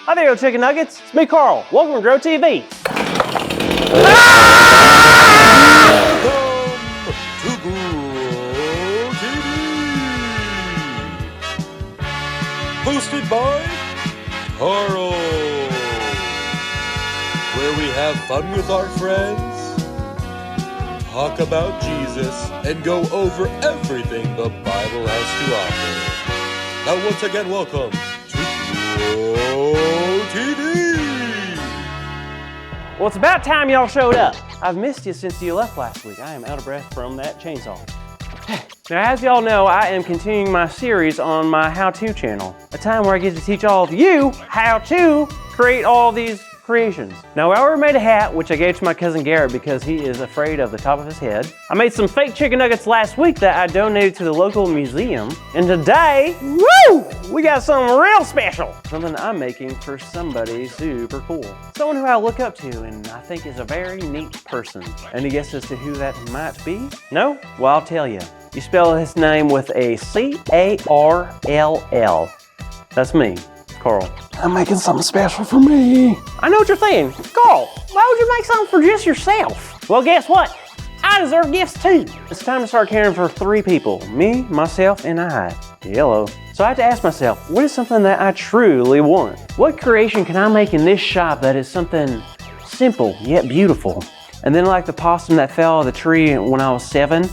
Hi there, chicken nuggets. It's me, Carl. Welcome to Grow TV. Hosted by Carl, where we have fun with our friends, talk about Jesus, and go over everything the Bible has to offer. Now once again, welcome to Grow TV. Well, it's about time y'all showed up. I've missed you since you left last week. I am out of breath from that chainsaw. Now, as y'all know, I am continuing my series on my How-To channel, a time where I get to teach all of you how to create all these creations. Now, I already made a hat, which I gave to my cousin Garrett because he is afraid of the top of his head. I made some fake chicken nuggets last week that I donated to the local museum. And today, woo, we got something real special. Something I'm making for somebody super cool. Someone who I look up to and I think is a very neat person. Any guess as to who that might be? No? Well, I'll tell you. You spell his name with a C-A-R-L-L. That's me, Carl. I'm making something special for me. I know what you're thinking. Carl, why would you make something for just yourself? Well, guess what? I deserve gifts too. It's time to start caring for 3 people. Me, myself, and I. Hello. So I have to ask myself, what is something that I truly want? What creation can I make in this shop that is something simple yet beautiful? And then like the possum that fell out of the tree when I was 7,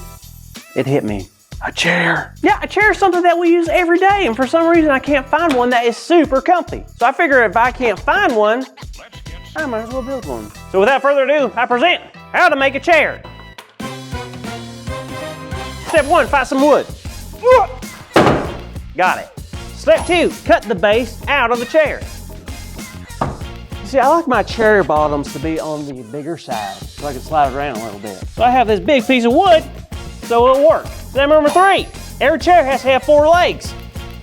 it hit me. A chair. Yeah, a chair is something that we use every day, and for some reason I can't find one that is super comfy. So I figure if I can't find one, I might as well build one. So without further ado, I present how to make a chair. Step 1, find some wood. Got it. Step 2, cut the base out of the chair. See, I like my chair bottoms to be on the bigger side so I can slide it around a little bit. So I have this big piece of wood, so it'll work. Step number 3, every chair has to have 4 legs.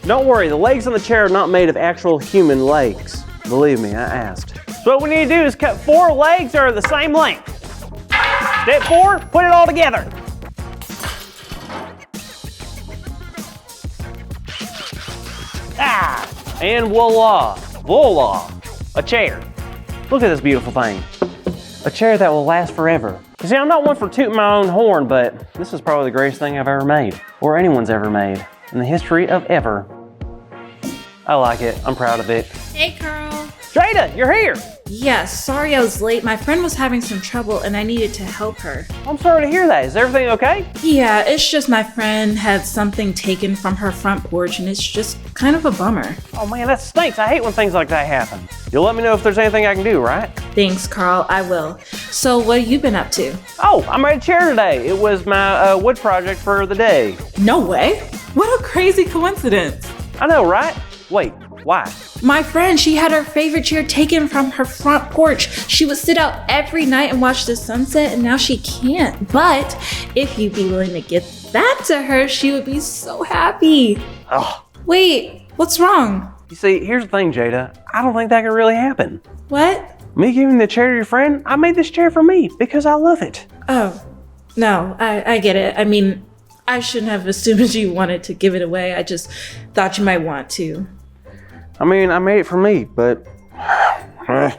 Don't worry, the legs on the chair are not made of actual human legs. Believe me, I asked. So what we need to do is cut 4 legs that are the same length. Step 4, put it all together. And voila, a chair. Look at this beautiful thing. A chair that will last forever. You see, I'm not one for tooting my own horn, but this is probably the greatest thing I've ever made, or anyone's ever made, in the history of ever. I like it. I'm proud of it. Hey, Carl. Jada, you're here. Yes, sorry I was late. My friend was having some trouble and I needed to help her. I'm sorry to hear that. Is everything okay? Yeah, it's just my friend had something taken from her front porch and it's just kind of a bummer. Oh man, that stinks. I hate when things like that happen. You'll let me know if there's anything I can do, right? Thanks, Carl. I will. So what have you been up to? Oh, I made a chair today. It was my wood project for the day. No way. What a crazy coincidence. I know, right? Wait, why? My friend, she had her favorite chair taken from her front porch. She would sit out every night and watch the sunset, and now she can't. But if you'd be willing to get that to her, she would be so happy. Oh. Wait, what's wrong? You see, here's the thing, Jada. I don't think that can really happen. What? Me giving the chair to your friend? I made this chair for me because I love it. Oh, no, I get it. I mean, I shouldn't have assumed you wanted to give it away. I just thought you might want to. I mean, I made it for me, but I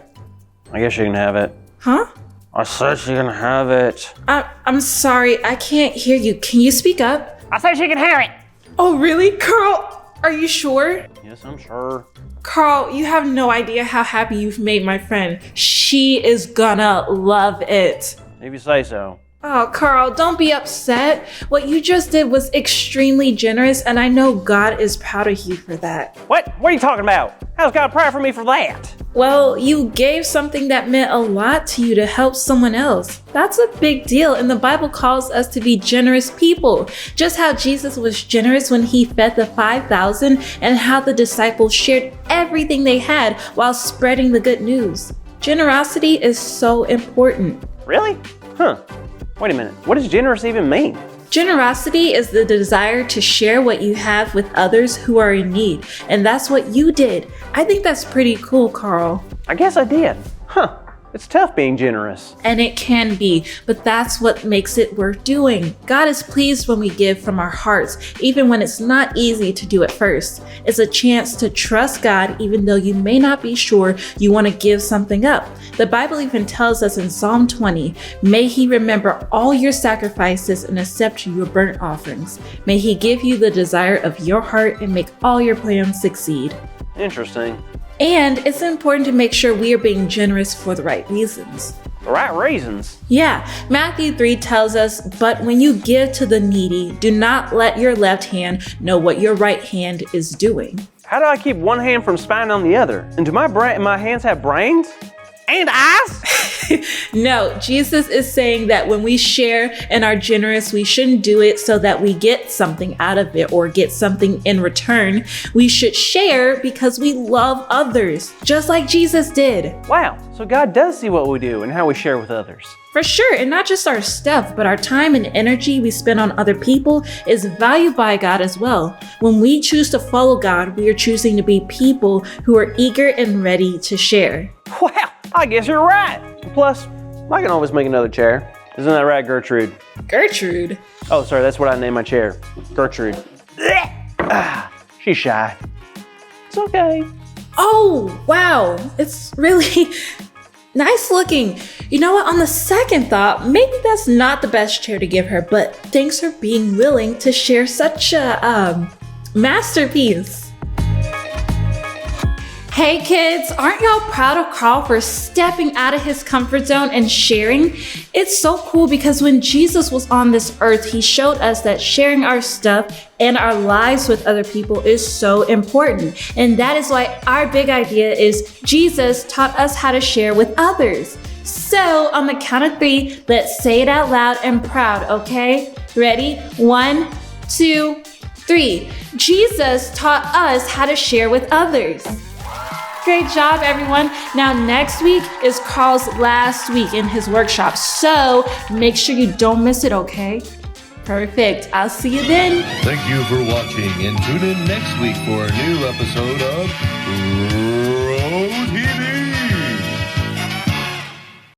guess you can have it. Huh? I said she can have it. I'm sorry, I can't hear you. Can you speak up? I said she can have it. Oh, really? Carl, are you sure? Yes, I'm sure. Carl, you have no idea how happy you've made my friend. She is gonna love it. If you say so. Oh, Carl, don't be upset. What you just did was extremely generous, and I know God is proud of you for that. What? What are you talking about? How's God proud for me for that? Well, you gave something that meant a lot to you to help someone else. That's a big deal, and the Bible calls us to be generous people. Just how Jesus was generous when he fed the 5,000 and how the disciples shared everything they had while spreading the good news. Generosity is so important. Really? Huh. Wait a minute, what does generous even mean? Generosity is the desire to share what you have with others who are in need, and that's what you did. I think that's pretty cool, Carl. I guess I did. Huh. It's tough being generous. And it can be, but that's what makes it worth doing. God is pleased when we give from our hearts, even when it's not easy to do at first. It's a chance to trust God even though you may not be sure you want to give something up. The Bible even tells us in Psalm 20, may He remember all your sacrifices and accept your burnt offerings. May He give you the desire of your heart and make all your plans succeed. Interesting. And it's important to make sure we are being generous for the right reasons. The right reasons. Yeah, Matthew 3 tells us, but when you give to the needy, do not let your left hand know what your right hand is doing. How do I keep one hand from spying on the other? And do my hands have brains? And eyes? No, Jesus is saying that when we share and are generous, we shouldn't do it so that we get something out of it or get something in return. We should share because we love others, just like Jesus did. Wow, so God does see what we do and how we share with others. For sure, and not just our stuff, but our time and energy we spend on other people is valued by God as well. When we choose to follow God, we are choosing to be people who are eager and ready to share. Wow, I guess you're right. Plus, I can always make another chair. Isn't that right, Gertrude? Gertrude? Oh, sorry, that's what I named my chair. Gertrude. She's shy. It's okay. Oh, wow. It's really nice looking. You know what? On the second thought, maybe that's not the best chair to give her, but thanks for being willing to share such a masterpiece. Hey kids, aren't y'all proud of Carl for stepping out of his comfort zone and sharing? It's so cool because when Jesus was on this earth, he showed us that sharing our stuff and our lives with other people is so important. And that is why our big idea is Jesus taught us how to share with others. So on the count of 3, let's say it out loud and proud, okay? Ready? 1, 2, 3. Jesus taught us how to share with others. Great job, everyone. Now, next week is Carl's last week in his workshop, so make sure you don't miss it, okay? Perfect. I'll see you then. Thank you for watching, and tune in next week for a new episode of